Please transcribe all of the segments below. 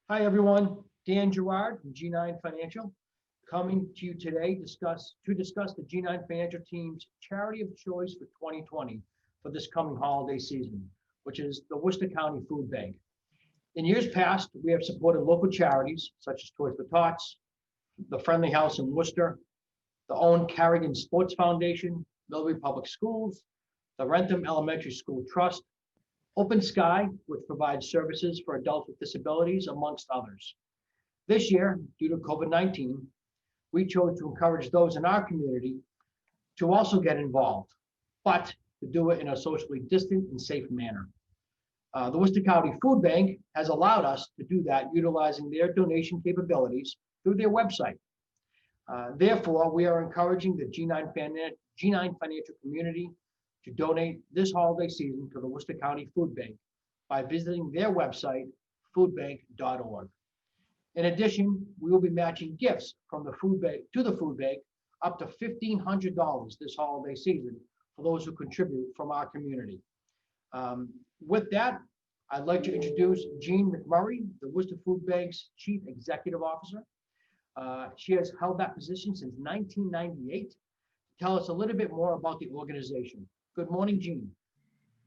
Hi, everyone. Dan Gerard from G9 Financial, coming to you today to discuss the G9 Financial team's charity of choice for 2020 for this coming holiday season, which is the Worcester County Food Bank. In years past, we have supported local charities such as Toys for Tots, the Friendly House in Worcester, the Owen Carrigan Sports Foundation, Millbury Public Schools, the Rentham Elementary School Trust, Open Sky, which provides services for adults with disabilities, amongst others. This year, due to COVID-19, we chose to encourage those in our community to also get involved, but to do it in a socially distant and safe manner. The Worcester County Food Bank has allowed us to do that utilizing their donation capabilities through their website. Therefore, we are encouraging the G9 Financial community to donate this holiday season to the Worcester County Food Bank by visiting their website, foodbank.org. In addition, we will be matching gifts from the food bank to the food bank up to $1,500 this holiday season for those who contribute from our community. With that, I'd like to introduce Jean McMurray, the Worcester Food Bank's Chief Executive Officer. She has held that position since 1998. Tell us a little bit more about the organization. Good morning, Jean.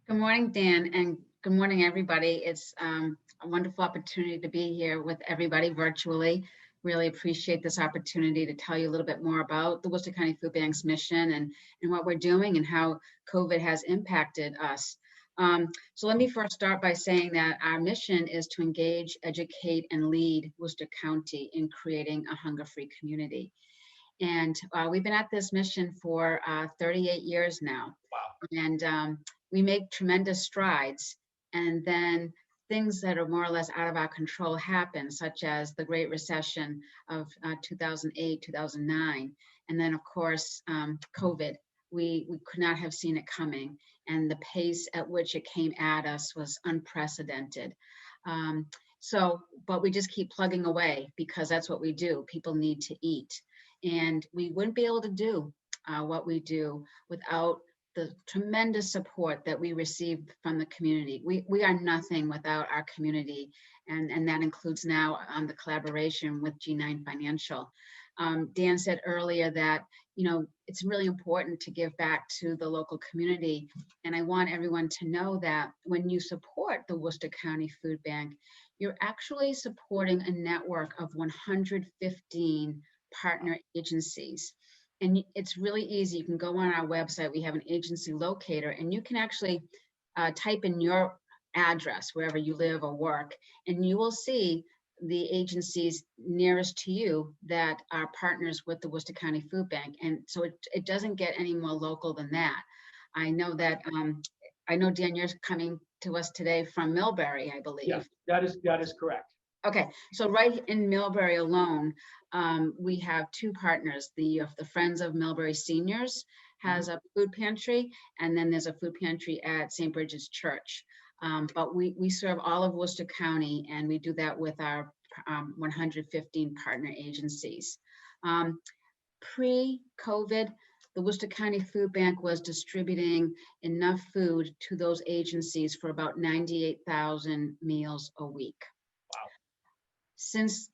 Good morning, Dan, and good morning, everybody. It's a wonderful opportunity to be here with everybody virtually. Really appreciate this opportunity to tell you a little bit more about the Worcester County Food Bank's mission and what we're doing and how COVID has impacted us. So let me first start by saying that our mission is to engage, educate, and lead Worcester County in creating a hunger-free community. And we've been at this mission for 38 years now. Wow. And we make tremendous strides. And then things that are more or less out of our control happen, such as the Great Recession of 2008, 2009. And then, of course, COVID. We could not have seen it coming. And the pace at which it came at us was unprecedented. But we just keep plugging away because that's what we do. People need to eat. And we wouldn't be able to do what we do without the tremendous support that we receive from the community. We are nothing without our community, and that includes now the collaboration with G9 Financial. Dan said earlier that, it's really important to give back to the local community. And I want everyone to know that when you support the Worcester County Food Bank, you're actually supporting a network of 115 partner agencies. And it's really easy. You can go on our website. We have an agency locator, and you can actually type in your address wherever you live or work, and you will see the agencies nearest to you that are partners with the Worcester County Food Bank. And so it doesn't get any more local than that. I know that, Dan, you're coming to us today from Millbury, I believe. Yes, that is correct. Okay, so right in Millbury alone, we have two partners. The Friends of Millbury Seniors has a food pantry, and then there's a food pantry at St. Bridget's Church. But we serve all of Worcester County, and we do that with our 115 partner agencies. Pre-COVID, the Worcester County Food Bank was distributing enough food to those agencies for about 98,000 meals a week. Wow. Since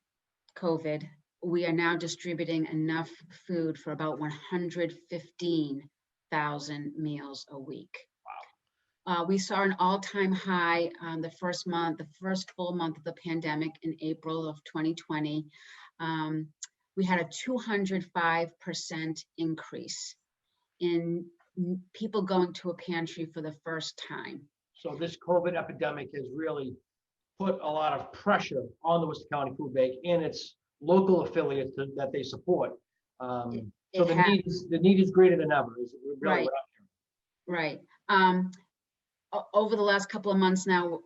COVID, we are now distributing enough food for about 115,000 meals a week. We saw an all-time high the first full month of the pandemic in April of 2020. We had a 205% increase in people going to a pantry for the first time. So this COVID epidemic has really put a lot of pressure on the Worcester County Food Bank and its local affiliates that they support. So the need is greater than ever. Is really right. What I'm hearing. Right. Over the last couple of months now,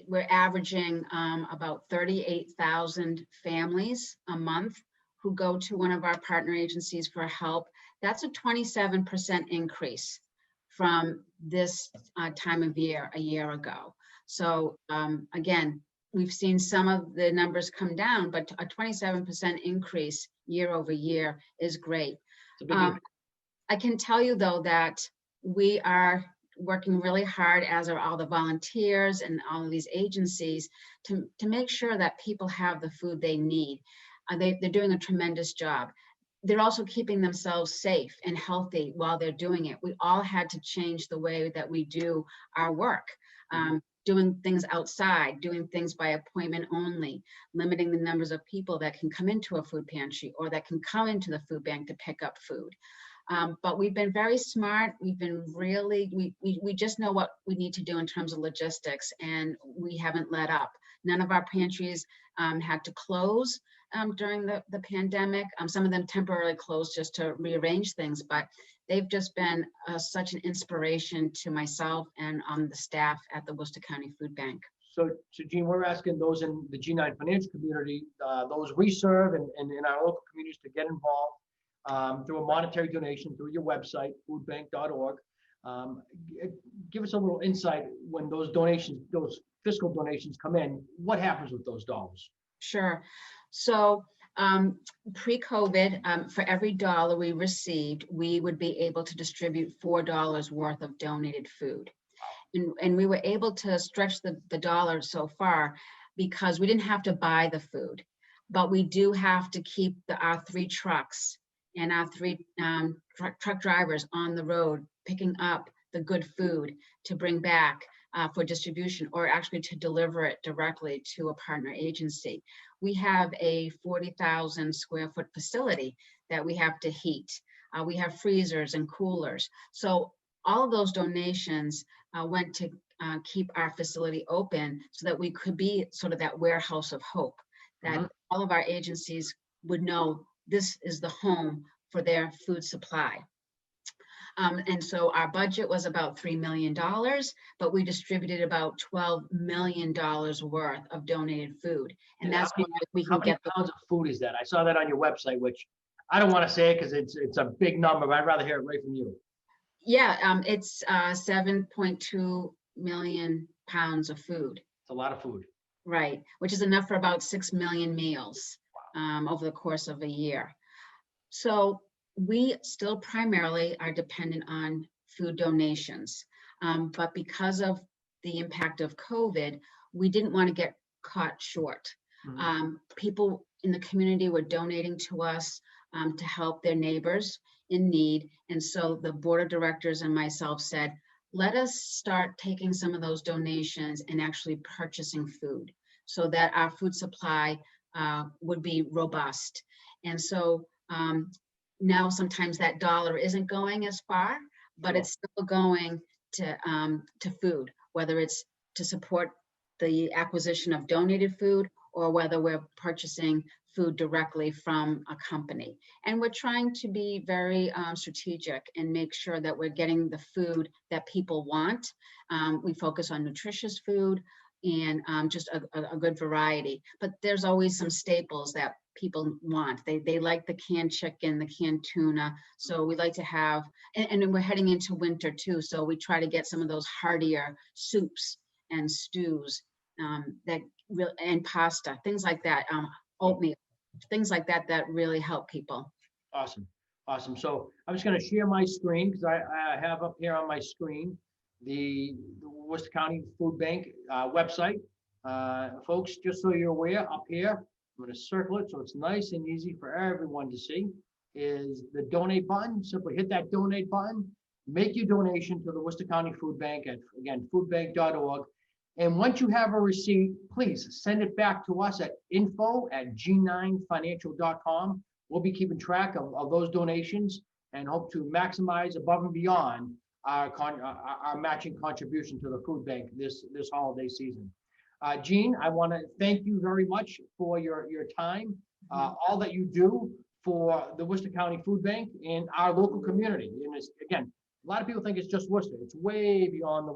we're averaging about 38,000 families a month who go to one of our partner agencies for help. That's a 27% increase from this time of year a year ago. So again, we've seen some of the numbers come down, but a 27% increase year over year is great. I can tell you though that we are working really hard, as are all the volunteers and all of these agencies, to make sure that people have the food they need. They're doing a tremendous job. They're also keeping themselves safe and healthy while they're doing it. We all had to change the way that we do our work. Doing things outside, doing things by appointment only, limiting the numbers of people that can come into a food pantry or that can come into the food bank to pick up food. But we've been very smart. We've been really, we just know what we need to do in terms of logistics, and we haven't let up. None of our pantries had to close during the pandemic. Some of them temporarily closed just to rearrange things, but they've just been such an inspiration to myself and the staff at the Worcester County Food Bank. So Jean, we're asking those in the G9 financial community, those we serve and in our local communities, to get involved through a monetary donation through your website, foodbank.org. Give us a little insight when those donations, those fiscal donations come in, what happens with those dollars? Sure. So pre-COVID, for every dollar we received, we would be able to distribute $4 worth of donated food. And we were able to stretch the dollar so far because we didn't have to buy the food, but we do have to keep our 3 trucks and our 3 truck drivers on the road picking up the good food to bring back for distribution, or actually to deliver it directly to a partner agency. We have a 40,000 square foot facility that we have to heat. We have freezers and coolers. So all of those donations went to keep our facility open so that we could be sort of that warehouse of hope, that all of our agencies would know this is the home for their food supply. And so our budget was about $3 million, but we distributed about $12 million worth of donated food. And that's why we can get pounds of food is that? I saw that on your website, which I don't want to say it because it's a big number, but I'd rather hear it right from you. Yeah, it's 7.2 million pounds of food. It's a lot of food. Right, which is enough for about 6 million meals over the course of a year. So we still primarily are dependent on food donations, but because of the impact of COVID, we didn't want to get caught short. People in the community were donating to us to help their neighbors in need, and so the board of directors and myself said, let us start taking some of those donations and actually purchasing food so that our food supply would be robust. And so now sometimes that dollar isn't going as far, but it's still going to food, whether it's to support the acquisition of donated food or whether we're purchasing food directly from a company. And we're trying to be very strategic and make sure that we're getting the food that people want. We focus on nutritious food and just a good variety, but there's always some staples that people want. They like the canned chicken, the canned tuna. So we like to have, and we're heading into winter too. So we try to get some of those heartier soups and stews and pasta, things like that, oatmeal, things like that, that really help people. Awesome. Awesome. So I'm just going to share my screen because I have up here on my screen the Worcester County Food Bank website. Folks, just so you're aware, up here, I'm going to circle it so it's nice and easy for everyone to see, is the donate button. Simply hit that donate button, make your donation to the Worcester County Food Bank at, again, foodbank.org. And once you have a receipt, please send it back to us at info@g9financial.com. We'll be keeping track of those donations and hope to maximize above and beyond our matching contribution to the food bank this holiday season. Jean, I want to thank you very much for your time, all that you do for the Worcester County Food Bank and our local community. And it's, again, a lot of people think it's just Worcester. It's way beyond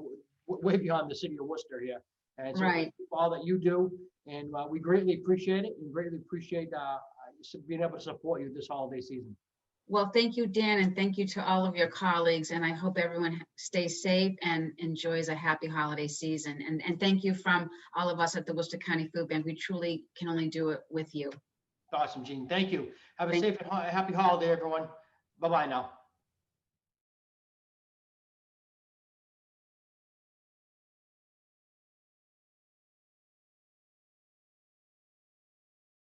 the city of Worcester here. And so right. All that you do, and we greatly appreciate it, and greatly appreciate being able to support you this holiday season. Well, thank you, Dan, and thank you to all of your colleagues. And I hope everyone stays safe and enjoys a happy holiday season. And thank you from all of us at the Worcester County Food Bank. We truly can only do it with you. Awesome, Jean. Thank you. Have a safe and happy holiday, everyone. Bye-bye now.